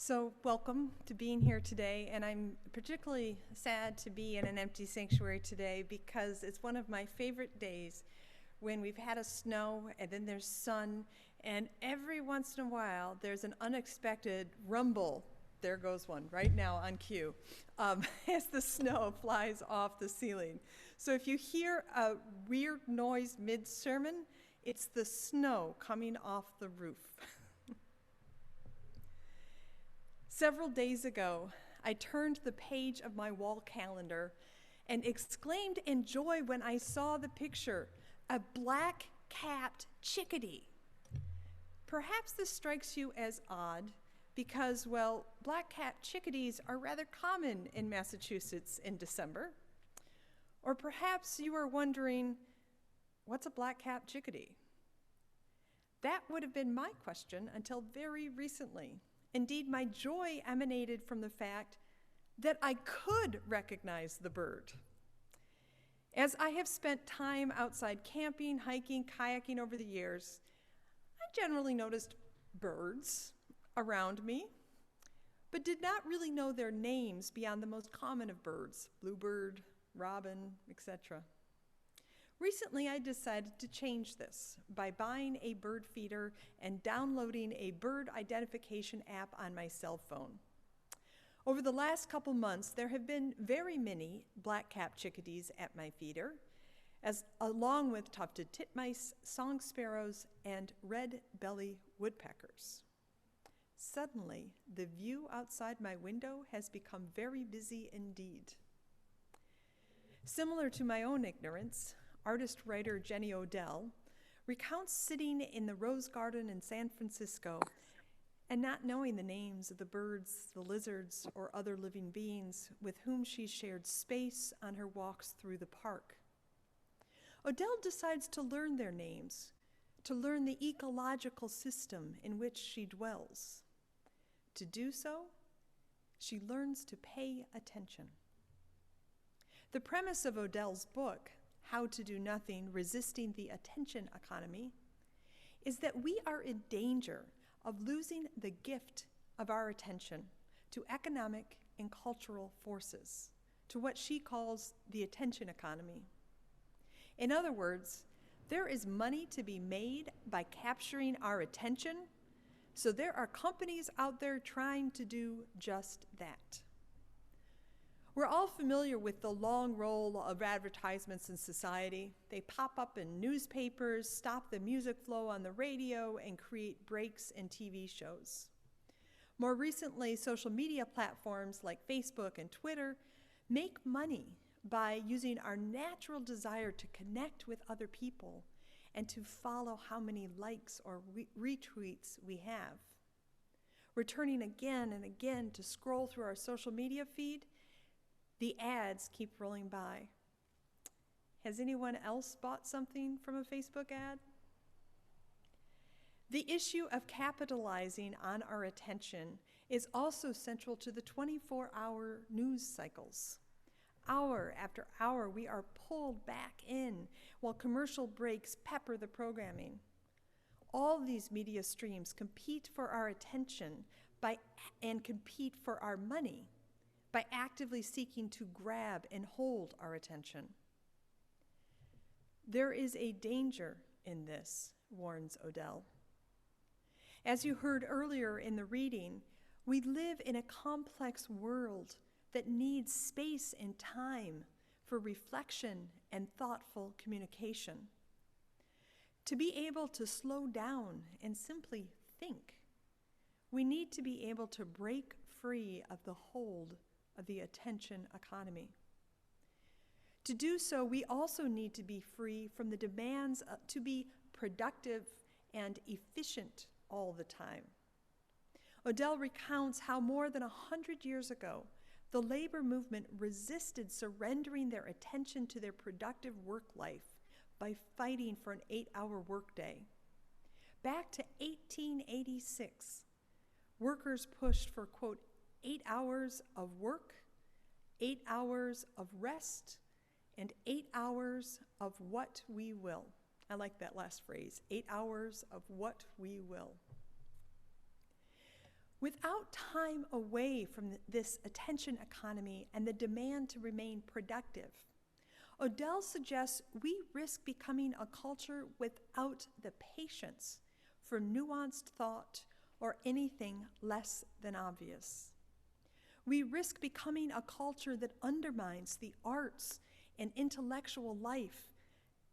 So welcome to being here today, and I'm particularly sad to be in an empty sanctuary today because it's one of my favorite days when we've had a snow and then there's sun, and every once in a while there's an unexpected rumble. There goes one right now on cue as the snow flies off the ceiling. So if you hear a weird noise mid-sermon, it's the snow coming off the roof. Several days ago, I turned the page of my wall calendar and exclaimed in joy when I saw the picture, a black-capped chickadee. Perhaps this strikes you as odd because, well, black-capped chickadees are rather common in Massachusetts in December. Or perhaps you are wondering, what's a black-capped chickadee? That would have been my question until very recently. Indeed, my joy emanated from the fact that I could recognize the bird. As I have spent time outside camping, hiking, kayaking over the years, I generally noticed birds around me, but did not really know their names beyond the most common of birds, bluebird, robin, etc. Recently, I decided to change this by buying a bird feeder and downloading a bird identification app on my cell phone. Over the last couple months, there have been very many black-capped chickadees at my feeder, along with tufted titmice, song sparrows, and red-belly woodpeckers. Suddenly, the view outside my window has become very busy indeed. Similar to my own ignorance, artist-writer Jenny Odell recounts sitting in the Rose Garden in San Francisco and not knowing the names of the birds, the lizards, or other living beings with whom she shared space on her walks through the park. Odell decides to learn their names, to learn the ecological system in which she dwells. To do so, she learns to pay attention. The premise of Odell's book, How to Do Nothing, Resisting the Attention Economy, is that we are in danger of losing the gift of our attention to economic and cultural forces, to what she calls the attention economy. In other words, there is money to be made by capturing our attention, so there are companies out there trying to do just that. We're all familiar with the long roll of advertisements in society. They pop up in newspapers, stop the music flow on the radio, and create breaks in TV shows. More recently, social media platforms like Facebook and Twitter make money by using our natural desire to connect with other people and to follow how many likes or retweets we have. Returning again and again to scroll through our social media feed, the ads keep rolling by. Has anyone else bought something from a Facebook ad? The issue of capitalizing on our attention is also central to the 24-hour news cycles. Hour after hour, we are pulled back in while commercial breaks pepper the programming. All these media streams compete for our attention and compete for our money by actively seeking to grab and hold our attention. There is a danger in this, warns Odell. As you heard earlier in the reading, we live in a complex world that needs space and time for reflection and thoughtful communication. To be able to slow down and simply think, we need to be able to break free of the hold of the attention economy. To do so, we also need to be free from the demands to be productive and efficient all the time. Odell recounts how more than 100 years ago, the labor movement resisted surrendering their attention to their productive work life by fighting for an 8-hour workday. Back to 1886, workers pushed for, quote, 8 hours of work, 8 hours of rest, and 8 hours of what we will. I like that last phrase, 8 hours of what we will. Without time away from this attention economy and the demand to remain productive, Odell suggests we risk becoming a culture without the patience for nuanced thought or anything less than obvious. We risk becoming a culture that undermines the arts and intellectual life,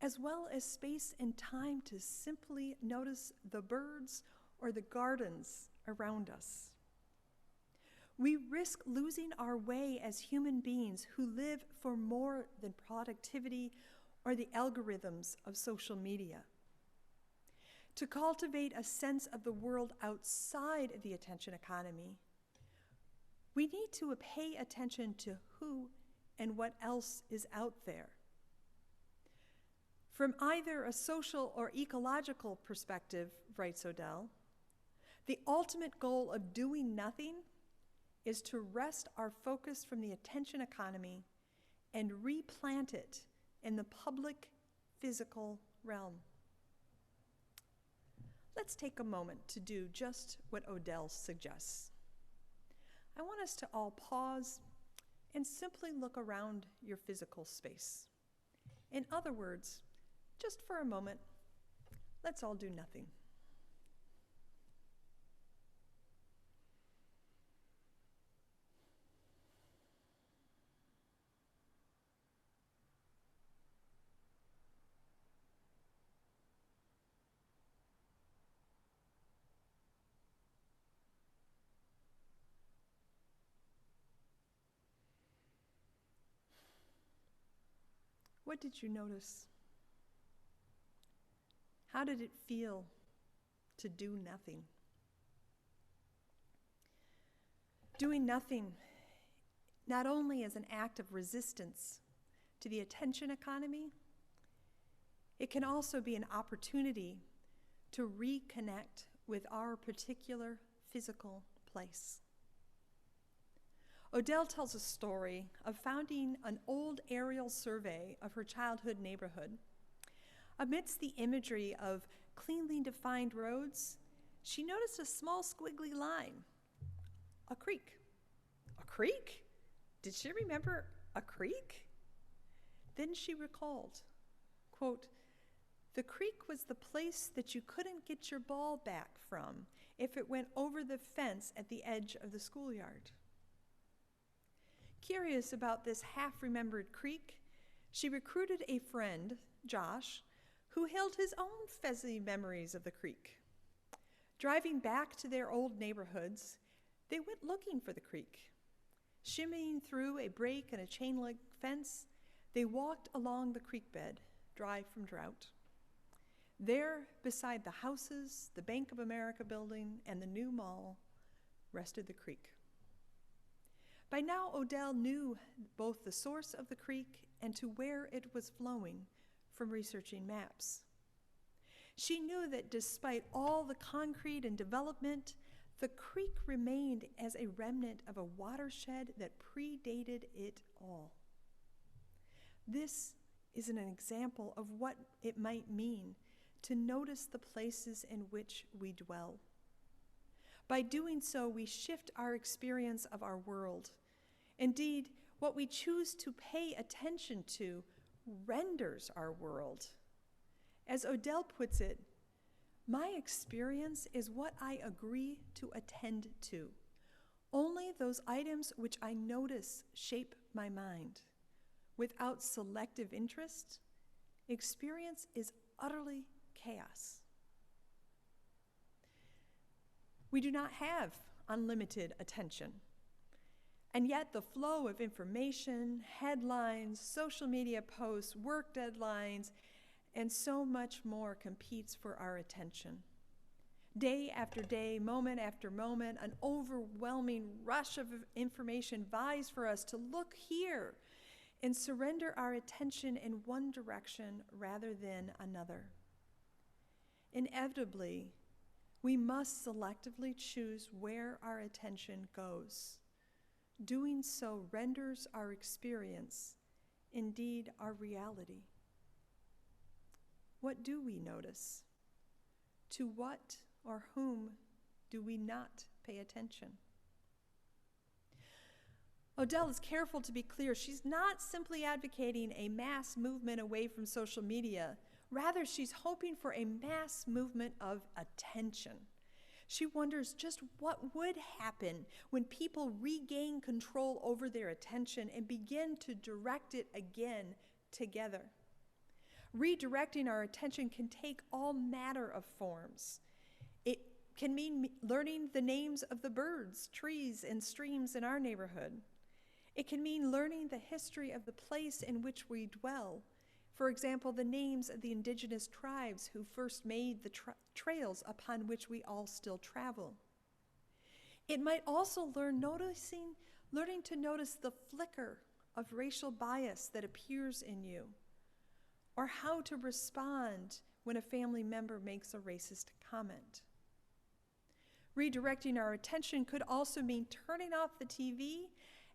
as well as space and time to simply notice the birds or the gardens around us. We risk losing our way as human beings who live for more than productivity or the algorithms of social media. To cultivate a sense of the world outside of the attention economy, we need to pay attention to who and what else is out there. From either a social or ecological perspective, writes Odell, the ultimate goal of doing nothing is to wrest our focus from the attention economy and replant it in the public physical realm. Let's take a moment to do just what Odell suggests. I want us to all pause and simply look around your physical space. In other words, just for a moment, let's all do nothing. What did you notice? How did it feel to do nothing? Doing nothing not only as an act of resistance to the attention economy, it can also be an opportunity to reconnect with our particular physical place. Odell tells a story of founding an old aerial survey of her childhood neighborhood. Amidst the imagery of cleanly defined roads, she noticed a small squiggly line, a creek. A creek? Did she remember a creek? Then she recalled, quote, "The creek was the place that you couldn't get your ball back from if it went over the fence at the edge of the schoolyard." Curious about this half-remembered creek, she recruited a friend, Josh, who held his own fuzzy memories of the creek. Driving back to their old neighborhoods, they went looking for the creek. Shimmying through a break in a chain-link fence, they walked along the creek bed, dry from drought. There, beside the houses, the Bank of America building, and the new mall, rested the creek. By now, Odell knew both the source of the creek and to where it was flowing from researching maps. She knew that despite all the concrete and development, the creek remained as a remnant of a watershed that predated it all. This is an example of what it might mean to notice the places in which we dwell. By doing so, we shift our experience of our world. Indeed, what we choose to pay attention to renders our world. As Odell puts it, my experience is what I agree to attend to. Only those items which I notice shape my mind. Without selective interest, experience is utterly chaos. We do not have unlimited attention. And yet the flow of information, headlines, social media posts, work deadlines, and so much more competes for our attention. Day after day, moment after moment, an overwhelming rush of information vies for us to look here and surrender our attention in one direction rather than another. Inevitably, we must selectively choose where our attention goes. Doing so renders our experience, indeed our reality. What do we notice? To what or whom do we not pay attention. Odell is careful to be clear. She's not simply advocating a mass movement away from social media. Rather, she's hoping for a mass movement of attention. She wonders just what would happen when people regain control over their attention and begin to direct it again together. Redirecting our attention can take all manner of forms. It can mean learning the names of the birds, trees, and streams in our neighborhood. It can mean learning the history of the place in which we dwell. For example, the names of the indigenous tribes who first made the trails upon which we all still travel. It might also learning to notice the flicker of racial bias that appears in you, or how to respond when a family member makes a racist comment. Redirecting our attention could also mean turning off the TV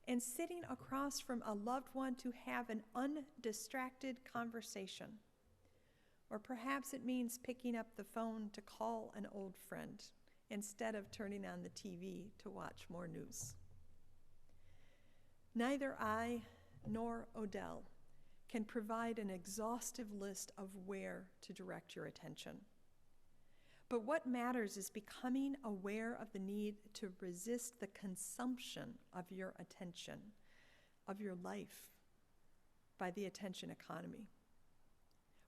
and sitting across from a loved one to have an undistracted conversation. Or perhaps it means picking up the phone to call an old friend instead of turning on the TV to watch more news. Neither I nor Odell can provide an exhaustive list of where to direct your attention. But what matters is becoming aware of the need to resist the consumption of your attention, of your life, by the attention economy.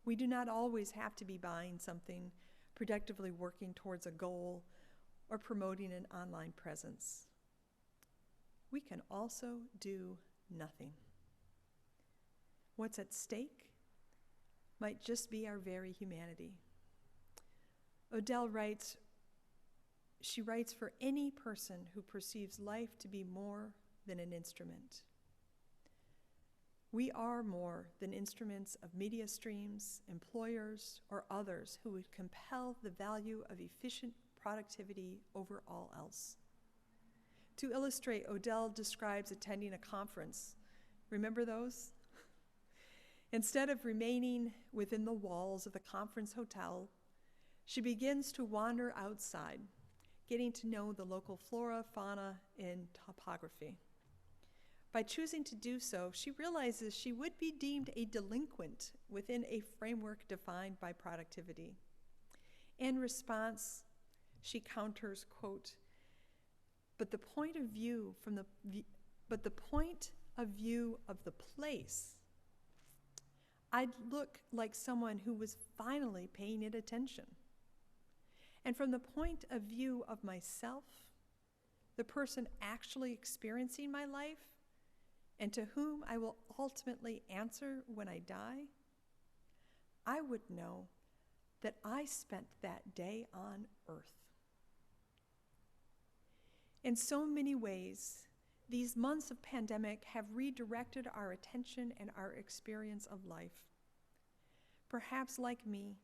We do not always have to be buying something, productively working towards a goal, or promoting an online presence. We can also do nothing. What's at stake might just be our very humanity. Odell writes, she writes for any person who perceives life to be more than an instrument. We are more than instruments of media streams, employers, or others who would compel the value of efficient productivity over all else. To illustrate, Odell describes attending a conference. Remember those? Instead of remaining within the walls of the conference hotel, she begins to wander outside, getting to know the local flora, fauna, and topography. By choosing to do so, she realizes she would be deemed a delinquent within a framework defined by productivity. In response, she counters, quote, but the point of view of the place, I'd look like someone who was finally paying it attention. And from the point of view of myself, the person actually experiencing my life, and to whom I will ultimately answer when I die, I would know that I spent that day on earth. In so many ways, these months of pandemic have redirected our attention and our experience of life. Perhaps like me,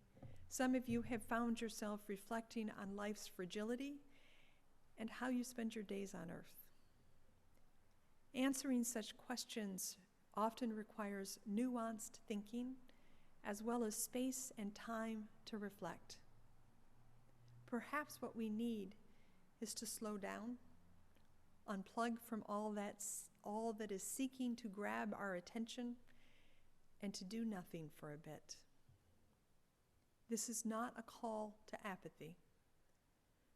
some of you have found yourself reflecting on life's fragility and how you spend your days on earth. Answering such questions often requires nuanced thinking, as well as space and time to reflect. Perhaps what we need is to slow down, unplug from all that is seeking to grab our attention, and to do nothing for a bit. This is not a call to apathy,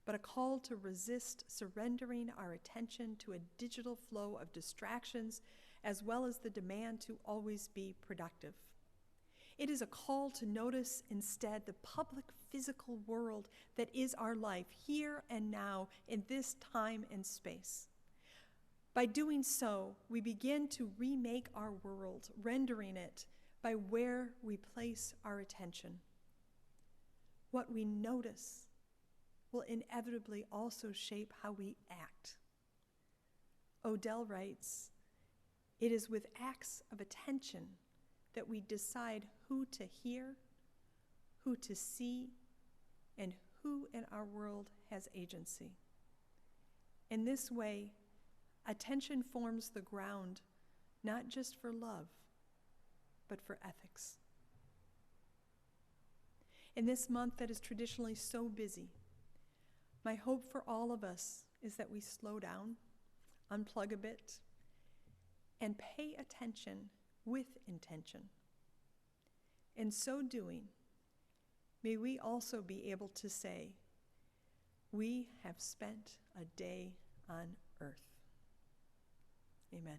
but a call to resist surrendering our attention to a digital flow of distractions, as well as the demand to always be productive. It is a call to notice instead the public physical world that is our life here and now in this time and space. By doing so, we begin to remake our world, rendering it by where we place our attention. What we notice will inevitably also shape how we act. Odell writes, it is with acts of attention that we decide who to hear, who to see, and who in our world has agency. In this way, attention forms the ground not just for love, but for ethics. In this month that is traditionally so busy, my hope for all of us is that we slow down, unplug a bit, and pay attention with intention. In so doing, may we also be able to say, we have spent a day on earth. Amen.